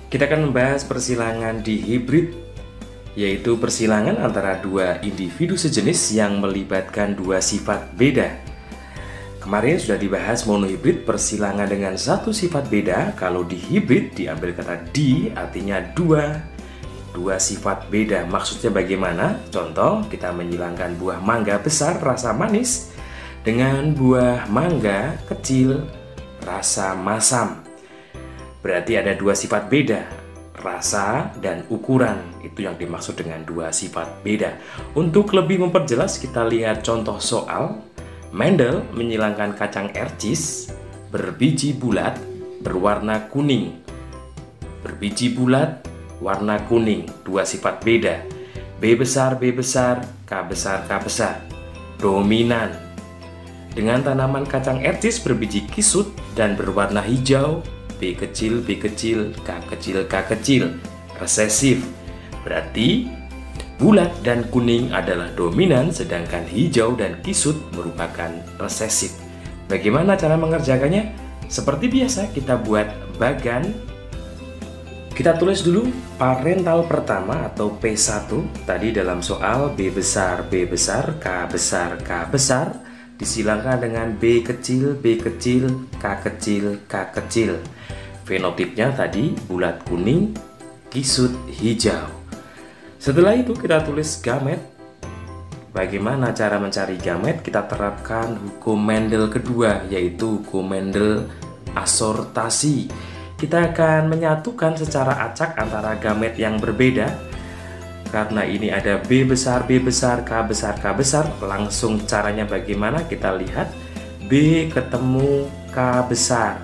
Kita akan membahas persilangan di hibrid, yaitu persilangan antara dua individu sejenis yang melibatkan dua sifat beda. Kemarin sudah dibahas monohibrid, persilangan dengan satu sifat beda. Kalau di hibrid diambil kata di, artinya dua sifat beda. Maksudnya bagaimana? Contoh, kita menyilangkan buah mangga besar rasa manis dengan buah mangga kecil rasa masam. Berarti ada dua sifat beda, rasa dan ukuran. Itu yang dimaksud dengan dua sifat beda. Untuk lebih memperjelas, kita lihat contoh soal. Mendel menyilangkan kacang ercis berbiji bulat berwarna kuning. Berbiji bulat, warna kuning, dua sifat beda. B besar, K besar, K besar. Dominan. Dengan tanaman kacang ercis berbiji kisut dan berwarna hijau, B kecil, K kecil, K kecil. Resesif. Berarti bulat dan kuning adalah dominan, sedangkan hijau dan kisut merupakan resesif. Bagaimana cara mengerjakannya? Seperti biasa, kita buat bagan. Kita tulis dulu parental pertama atau P1. Tadi dalam soal B besar, K besar, K besar. Disilangkan dengan B kecil, K kecil, K kecil. Fenotipnya tadi bulat kuning, kisut hijau. Setelah itu kita tulis gamet. Bagaimana cara mencari gamet? Kita terapkan hukum Mendel kedua, yaitu hukum Mendel asortasi. Kita akan menyatukan secara acak antara gamet yang berbeda. Karena ini ada B besar, K besar, K besar. Langsung caranya bagaimana? Kita lihat B ketemu K besar,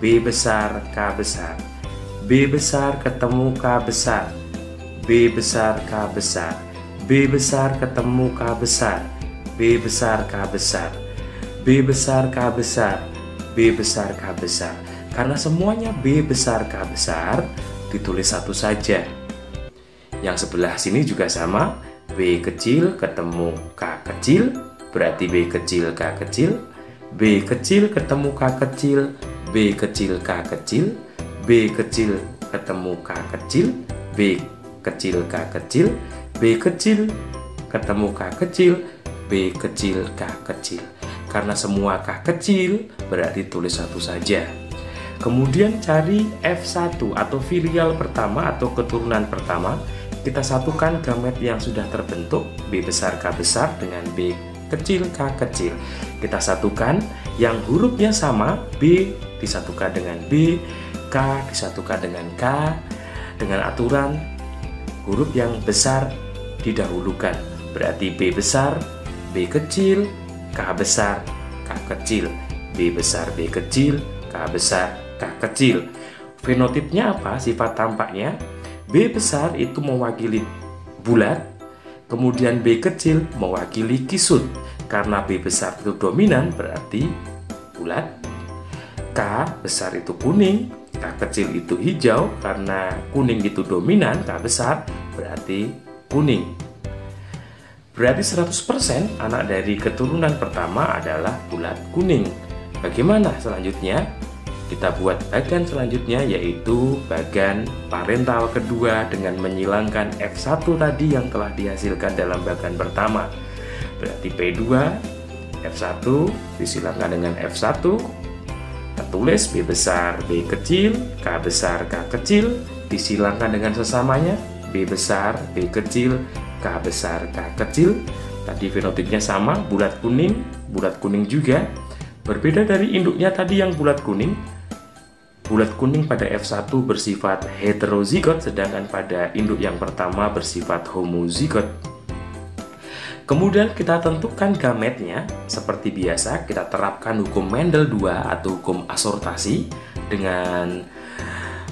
B besar, K besar. B besar ketemu K besar, B besar, K besar. B besar ketemu K besar, B besar, K besar. B besar, K besar, B besar, K besar. Karena semuanya B besar, K besar, ditulis satu saja. Yang sebelah sini juga sama, B kecil ketemu K kecil, berarti B kecil, K kecil. B kecil ketemu K kecil, B kecil, K kecil. B kecil ketemu K kecil, B kecil, K kecil. B kecil ketemu K kecil, B kecil, K kecil. Karena semua K kecil, berarti tulis satu saja. Kemudian cari F1 atau filial pertama atau keturunan pertama. Kita satukan gamet yang sudah terbentuk, B besar, K besar dengan B kecil, K kecil. Kita satukan yang hurufnya sama, B disatukan dengan B, K disatukan dengan K. Dengan aturan huruf yang besar didahulukan. Berarti B besar, B kecil, K besar, K kecil. B besar, B kecil, K besar, K kecil. Fenotipnya apa? Sifat tampaknya B besar itu mewakili bulat, kemudian B kecil mewakili kisut. Karena B besar itu dominan, berarti bulat. K besar itu kuning, K kecil itu hijau. Karena kuning itu dominan, K besar berarti kuning. Berarti 100% anak dari keturunan pertama adalah bulat kuning. Bagaimana selanjutnya? Kita buat bagan selanjutnya, yaitu bagan parental kedua dengan menyilangkan F1 tadi yang telah dihasilkan dalam bagan pertama. Berarti P2, F1 disilangkan dengan F1. Kita tulis B besar, B kecil, K besar, K kecil. Disilangkan dengan sesamanya B besar, B kecil, K besar, K kecil. Tadi fenotipnya sama, bulat kuning juga. Berbeda dari induknya tadi yang bulat kuning. Bulat kuning pada F1 bersifat heterozigot, sedangkan pada induk yang pertama bersifat homozigot. Kemudian kita tentukan gametnya. Seperti biasa, kita terapkan hukum Mendel 2 atau hukum asortasi dengan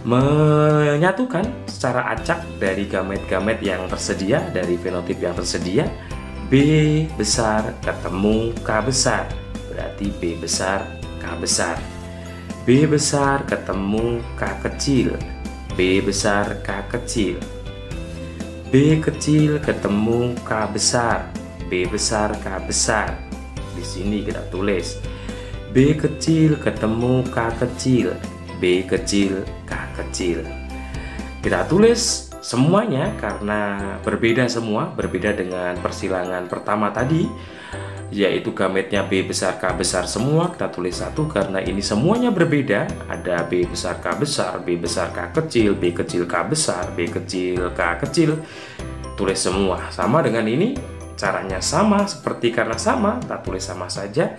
menyatukan secara acak dari gamet-gamet yang tersedia, dari fenotip yang tersedia. B besar ketemu K besar, berarti B besar, K besar. B besar ketemu K kecil, B besar, K kecil. B kecil ketemu K besar, B besar, K besar. Di sini kita tulis B kecil ketemu K kecil, B kecil, K kecil. Kita tulis semuanya karena berbeda semua, berbeda dengan persilangan pertama tadi, yaitu gametnya B besar K besar semua. Kita tulis 1 karena ini semuanya berbeda. Ada B besar K besar, B besar K kecil, B kecil K besar, B kecil K kecil. Tulis semua. Sama dengan ini, caranya sama seperti karena sama, kita tulis sama saja.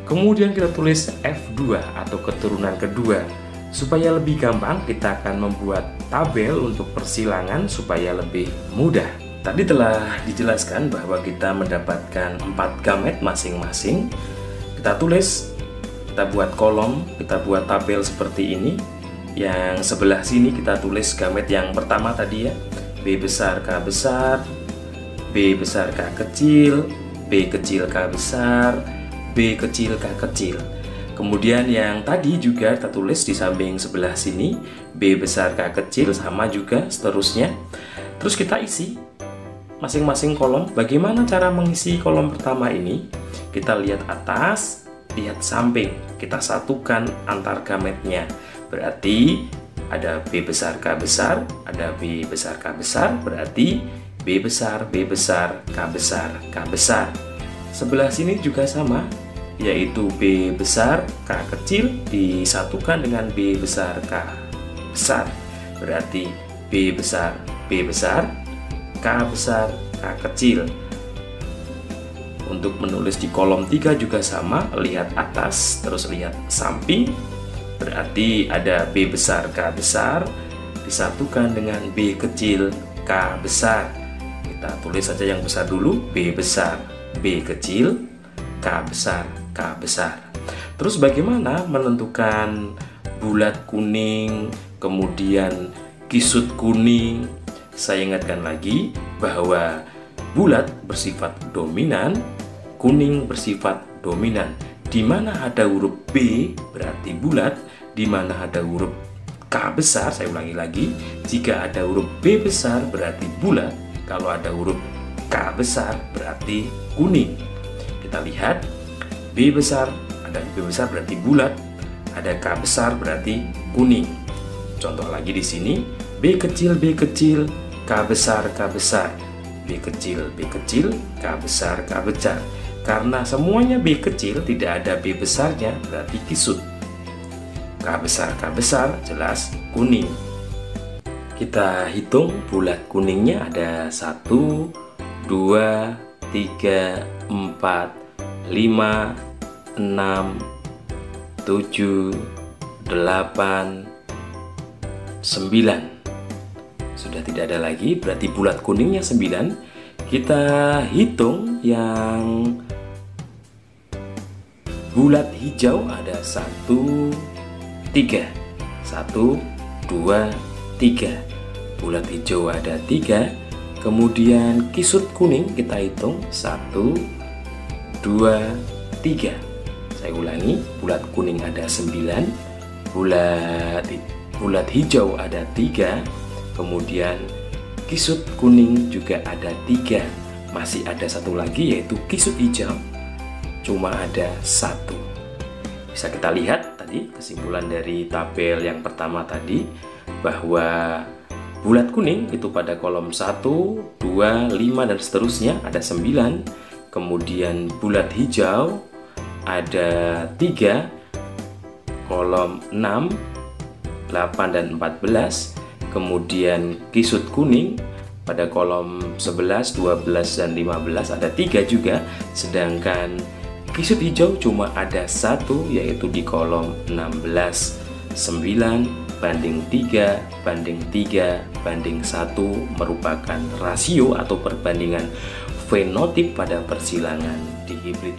Kemudian kita tulis F2 atau keturunan kedua. Supaya lebih gampang, kita akan membuat tabel untuk persilangan supaya lebih mudah. Tadi telah dijelaskan bahwa kita mendapatkan 4 gamet masing-masing. Kita tulis, kita buat kolom, kita buat tabel seperti ini. Yang sebelah sini kita tulis gamet yang pertama tadi ya, B besar K besar, B besar K kecil, B kecil K besar, B kecil K kecil. Kemudian yang tadi juga kita tulis di samping sebelah sini, B besar K kecil, sama juga seterusnya. Terus kita isi masing-masing kolom. Bagaimana cara mengisi kolom pertama ini? Kita lihat atas, lihat samping, kita satukan antar gametnya. Berarti ada B besar K besar, ada B besar K besar, berarti B besar, B besar, K besar, K besar. Sebelah sini juga sama, yaitu B besar K kecil disatukan dengan B besar K besar. Berarti B besar, B besar, K besar, K kecil. Untuk menulis di kolom 3 juga sama, lihat atas, terus lihat samping. Berarti ada B besar K besar disatukan dengan B kecil K besar. Kita tulis saja yang besar dulu, B besar, B kecil, K besar, K besar. Terus bagaimana menentukan bulat kuning, kemudian kisut kuning? Saya ingatkan lagi bahwa bulat bersifat dominan, kuning bersifat dominan. Di mana ada huruf B berarti bulat, di mana ada huruf K besar, saya ulangi lagi, jika ada huruf B besar berarti bulat, kalau ada huruf K besar berarti kuning. Kita lihat, B besar, ada B besar berarti bulat, ada K besar berarti kuning. Contoh lagi di sini, B kecil, K besar, K besar, B kecil, K besar, K besar. Karena semuanya B kecil, tidak ada B besarnya, berarti kisut. K besar, jelas kuning. Kita hitung bulat kuningnya ada 1, 2, 3, 4, 5, 6, 7, 8, 9. Sudah tidak ada lagi, berarti bulat kuningnya 9. Kita hitung yang bulat hijau ada 1, 3. 1, 2, 3. Bulat hijau ada 3. Kemudian kisut kuning kita hitung 1, 2, 3. Saya ulangi, bulat kuning ada 9, bulat hijau ada 3, kemudian kisut kuning juga ada 3. Masih ada satu lagi yaitu kisut hijau, cuma ada 1. Bisa kita lihat tadi kesimpulan dari tabel yang pertama tadi bahwa bulat kuning itu pada kolom 1, 2, 5 dan seterusnya ada 9. Kemudian bulat hijau ada 3, kolom 6, 8 dan 14. Kemudian kisut kuning pada kolom 11, 12 dan 15 ada 3 juga. Sedangkan kisut hijau cuma ada 1, yaitu di kolom 16, 9 banding 3 banding 3 banding 1 merupakan rasio atau perbandingan fenotip pada persilangan dihibrid.